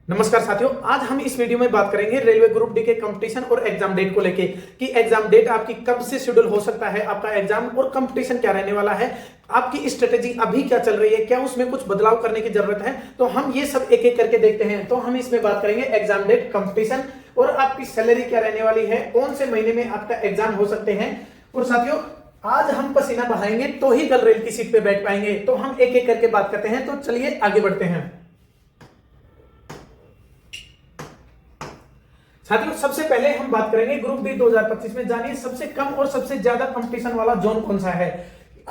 नमस्कार साथियों, आज हम इस वीडियो में बात करेंगे रेलवे ग्रुप डी के कंपटीशन और एग्जाम डेट को लेके कि एग्जाम डेट आपकी कब से शेड्यूल हो सकता है, आपका एग्जाम और कंपटीशन क्या रहने वाला है, आपकी स्ट्रेटेजी अभी क्या चल रही है, क्या उसमें कुछ बदलाव करने की जरूरत है। तो हम ये सब एक एक करके देखते हैं। तो हम इसमें बात करेंगे एग्जाम डेट, कंपटीशन और आपकी सैलरी क्या रहने वाली है, कौन से महीने में आपका एग्जाम हो सकते हैं। और साथियों, आज हम पसीना बहाएंगे तो ही कल रेल की सीट पे बैठ पाएंगे। तो हम एक एक करके बात करते हैं। तो चलिए आगे बढ़ते हैं। साथियों, सबसे पहले हम बात करेंगे ग्रुप डी 2025 में। जानिए सबसे कम और सबसे ज्यादा कंपटीशन वाला जोन कौन सा है।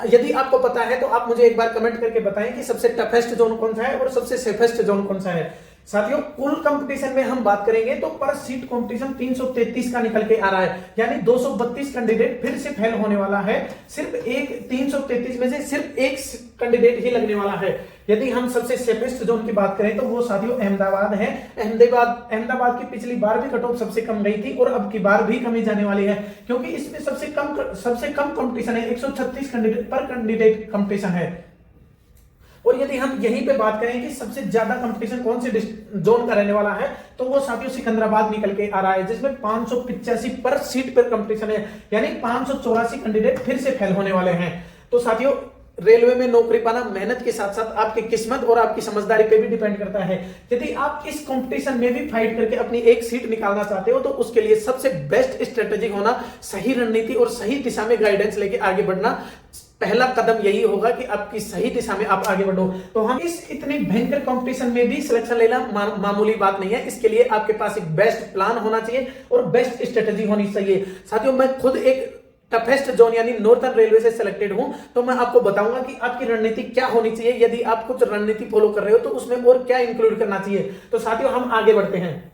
यदि आपको पता है तो आप मुझे एक बार कमेंट करके बताएं कि सबसे टफेस्ट जोन कौन सा है और सबसे सेफेस्ट जोन कौन सा है। साथियों, कुल कंपटीशन में हम बात करेंगे तो पर सीट कंपटीशन 333 का निकल के आ रहा है, यानी 232 कैंडिडेट फिर से फेल होने वाला है। सिर्फ एक 333 में से सिर्फ एक कैंडिडेट ही लगने वाला है। यदि हम सबसे सेफेस्ट जोन की बात करें तो वो साथियों अहमदाबाद है। अहमदाबाद की पिछली बार भी कट ऑफ सबसे कम गई थी और अब की बार भी कमी जाने वाली है, क्योंकि इसमें सबसे कम कंपटीशन है। 136 कैंडिडेट पर कैंडिडेट कंपटीशन है। और यदि हम यहीं पे बात करें कि सबसे ज्यादा कंपटीशन कौन से जोन का रहने वाला है, तो वो साथियों सिकंदराबाद निकल के आ रहा है, जिसमें 585 पर सीट पर कंपटीशन है, यानी 584 कैंडिडेट फिर से फेल होने वाले हैं। तो साथियों, रेलवे में नौकरी पाना मेहनत के साथ साथ आपकी किस्मत और आपकी समझदारी पे भी डिपेंड करता है। यदि आप इस कंपटीशन में भी फाइट करके अपनी एक सीट निकालना चाहते हो तो उसके लिए सबसे बेस्ट स्ट्रेटेजी होना, सही रणनीति और सही दिशा में गाइडेंस लेके आगे बढ़ना। पहला कदम यही होगा कि आपकी सही दिशा में आप आगे बढ़ो। तो हम इस इतनी भयंकर कंपटीशन में भी सिलेक्शन लेना मामूली बात नहीं है। इसके लिए आपके पास एक बेस्ट प्लान होना चाहिए और बेस्ट स्ट्रेटेजी होनी चाहिए। साथियों, मैं खुद एक टफेस्ट जोन यानी नॉर्थर्न रेलवे से सिलेक्टेड हूं, तो मैं आपको बताऊंगा कि आपकी रणनीति क्या होनी चाहिए। यदि आप कुछ रणनीति फॉलो कर रहे हो तो उसमें और क्या इंक्लूड करना चाहिए। तो साथियों, हम आगे बढ़ते हैं।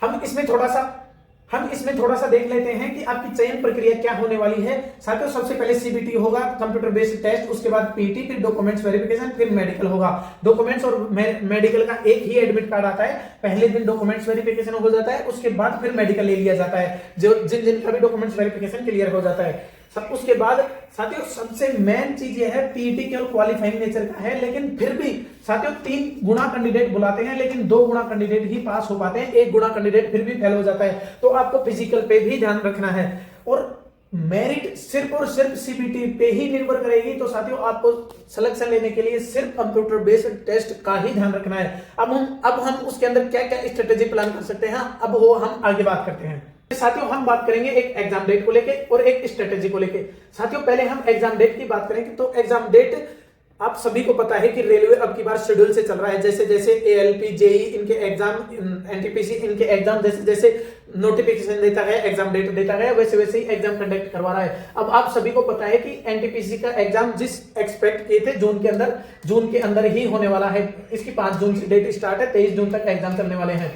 हम इसमें थोड़ा सा देख लेते हैं कि आपकी चयन प्रक्रिया क्या होने वाली है। साथियों, सबसे पहले सीबीटी होगा, कंप्यूटर बेस्ड टेस्ट, उसके बाद पीटी, फिर डॉक्यूमेंट्स वेरिफिकेशन, फिर मेडिकल होगा। डॉक्यूमेंट्स और मेडिकल का एक ही एडमिट कार्ड आता है। पहले दिन डॉक्यूमेंट्स वेरिफिकेशन हो जाता है, उसके बाद फिर मेडिकल ले लिया जाता है, जो जिनका भी डॉक्यूमेंट्स वेरिफिकेशन क्लियर हो जाता है। उसके बाद साथियों, सबसे मेन चीज यह है, पीटी केवल क्वालिफाइंग नेचर का है, लेकिन फिर भी साथियों 3 गुना कैंडिडेट बुलाते हैं, लेकिन 2 गुना कैंडिडेट ही पास हो पाते हैं, 1 गुना कैंडिडेट फिर भी फेल हो जाता है। तो आपको फिजिकल पे भी ध्यान रखना है और मेरिट सिर्फ और सिर्फ सीबीटी पे ही निर्भर करेगी। तो साथियों, आपको सिलेक्शन लेने के लिए सिर्फ कंप्यूटर बेस्ड टेस्ट का ही ध्यान रखना है। अब हम उसके अंदर क्या क्या स्ट्रेटेजी प्लान कर सकते हैं, अब वो हम आगे बात करते हैं। साथियों, हम बात करेंगे एक एग्जाम डेट को लेके और एक स्ट्रेटेजी को लेके। साथियों, पहले हम एग्जाम डेट की बात करेंगे। तो एग्जाम डेट आप सभी को पता है कि रेलवे अब की बार शेड्यूल से चल रहा है। जैसे जैसे एएलपी, जेई इनके एग्जाम, एनटीपीसी इनके एग्जाम जैसे जैसे नोटिफिकेशन देता गया, एग्जाम डेट देता गया, वैसे वैसे ही एग्जाम कंडक्ट करवा रहा है। अब आप सभी को पता है कि एनटीपीसी का एग्जाम जिस एक्सपेक्ट किए थे जून के अंदर ही होने वाला है। इसकी 5 जून से डेट स्टार्ट है, 23 जून तक एग्जाम चलने वाले हैं।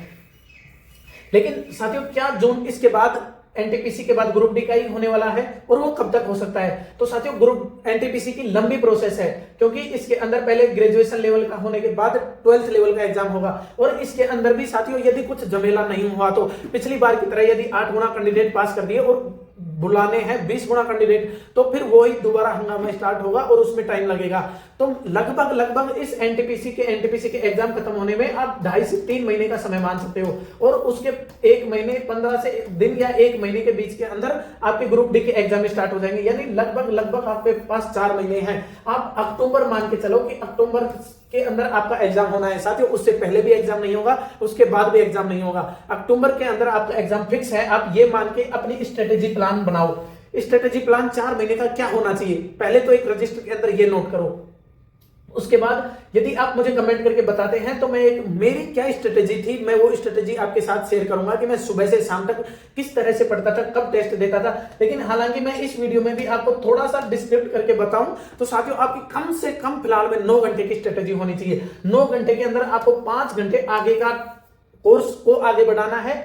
लेकिन साथियों, क्या जून इसके बाद एनटीपीसी के बाद ग्रुप डी का ही होने वाला है और वो कब तक हो सकता है। तो साथियों, ग्रुप एनटीपीसी की लंबी प्रोसेस है, क्योंकि इसके अंदर पहले ग्रेजुएशन लेवल का होने के बाद 12th लेवल का एग्जाम होगा। और इसके अंदर भी साथियों, यदि कुछ झमेला नहीं हुआ तो पिछली बार की तरह यदि 8 गुना कैंडिडेट पास कर दिए और बुलाने हैं 20 गुना कैंडिडेट, तो फिर वही दोबारा हंगामा स्टार्ट होगा और उसमें टाइम लगेगा। तो लगभग इस एनटीपीसी के एग्जाम खत्म होने में आप 2.5 से 3 महीने का समय मान सकते हो। और उसके 1 महीने 15 से दिन या 1 महीने के बीच के अंदर आपके ग्रुप डी के एग्जाम स्टार्ट हो जाएंगे, यानी लगभग आपके पास 4 महीने हैं। आप अक्टूबर मान के चलो कि अक्टूबर के अंदर आपका एग्जाम होना है। साथियों, उससे पहले भी एग्जाम नहीं होगा, उसके बाद भी एग्जाम नहीं होगा। अक्टूबर के अंदर आपका एग्जाम फिक्स है। आप ये मान के अपनी स्ट्रेटेजी प्लान बनाओ। स्ट्रेटेजी प्लान 4 महीने का क्या होना चाहिए, पहले तो एक रजिस्टर के अंदर ये नोट करो। उसके बाद यदि आप मुझे कमेंट करके बताते हैं तो मेरी क्या स्ट्रेटेजी थी, मैं वो स्ट्रेटेजी आपके साथ शेयर करूंगा कि मैं सुबह से शाम तक किस तरह से पढ़ता था, कब टेस्ट देता था। लेकिन हालांकि मैं इस वीडियो में भी आपको थोड़ा सा डिस्क्रिप्ट करके बताऊं तो साथियों, आपकी कम से कम फिलहाल में 9 घंटे की स्ट्रेटेजी होनी चाहिए। 9 घंटे के अंदर आपको 5 घंटे आगे का कोर्स को आगे बढ़ाना है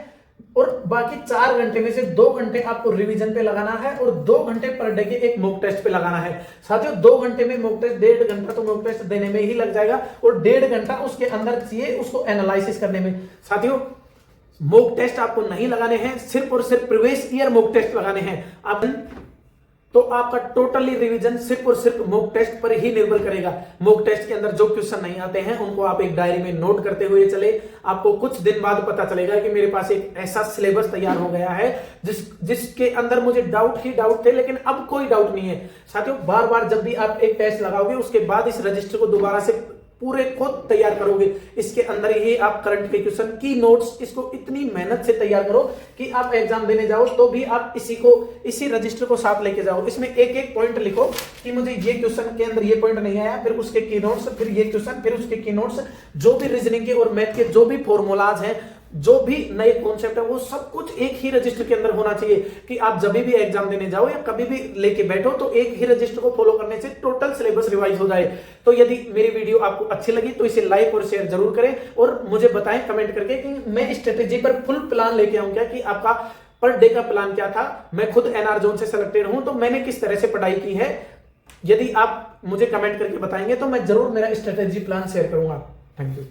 और बाकी 4 घंटे में से 2 घंटे आपको रिवीजन पे लगाना है और 2 घंटे पर डे के एक मॉक टेस्ट पे लगाना है। साथियों, 2 घंटे में मॉक टेस्ट, 1.5 घंटा तो मॉक टेस्ट देने में ही लग जाएगा और 1.5 घंटा उसके अंदर चाहिए उसको एनालिसिस करने में। साथियों, मॉक टेस्ट आपको नहीं लगाने हैं, सिर्फ और सिर्फ प्रीवियस ईयर मॉक टेस्ट लगाने हैं। आप तो आपका टोटली रिवीजन सिर्फ और सिर्फ मॉक टेस्ट पर ही निर्भर करेगा। मॉक टेस्ट के अंदर जो क्वेश्चन नहीं आते हैं उनको आप एक डायरी में नोट करते हुए चले। आपको कुछ दिन बाद पता चलेगा कि मेरे पास एक ऐसा सिलेबस तैयार हो गया है जिसके अंदर मुझे डाउट ही डाउट थे, लेकिन अब कोई डाउट नहीं है। साथियों, बार बार जब भी आप एक टेस्ट लगाओगे उसके बाद इस रजिस्टर को दोबारा से पूरे खुद तैयार करोगे। इसके अंदर ही आप करंट के क्वेश्चन की नोट्स इसको इतनी मेहनत से तैयार करो कि आप एग्जाम देने जाओ तो भी आप इसी रजिस्टर को साथ लेके जाओ। इसमें एक एक पॉइंट लिखो कि मुझे ये क्वेश्चन के अंदर ये पॉइंट नहीं आया, फिर उसके की नोट्स, फिर ये क्वेश्चन, फिर उसके की नोट्स, जो भी रीजनिंग के और मैथ के जो भी फॉर्मूलाज हैं, जो भी नए कॉन्सेप्ट है, वो सब कुछ एक ही रजिस्टर के अंदर होना चाहिए कि आप जब भी एग्जाम देने जाओ या कभी भी लेके बैठो तो एक ही रजिस्टर को फॉलो करने से टोटल सिलेबस रिवाइज हो जाए। तो यदि मेरी वीडियो आपको अच्छी लगी तो इसे लाइक और शेयर जरूर करें और मुझे बताएं कमेंट करके कि मैं स्ट्रेटेजी पर फुल प्लान लेके आऊं क्या, कि आपका पर डे का प्लान क्या था। मैं खुद एनआर जोन से सिलेक्टेड हूं तो मैंने किस तरह से पढ़ाई की है। यदि आप मुझे कमेंट करके बताएंगे तो मैं जरूर मेरा स्ट्रेटेजी प्लान शेयर करूंगा। Thank you.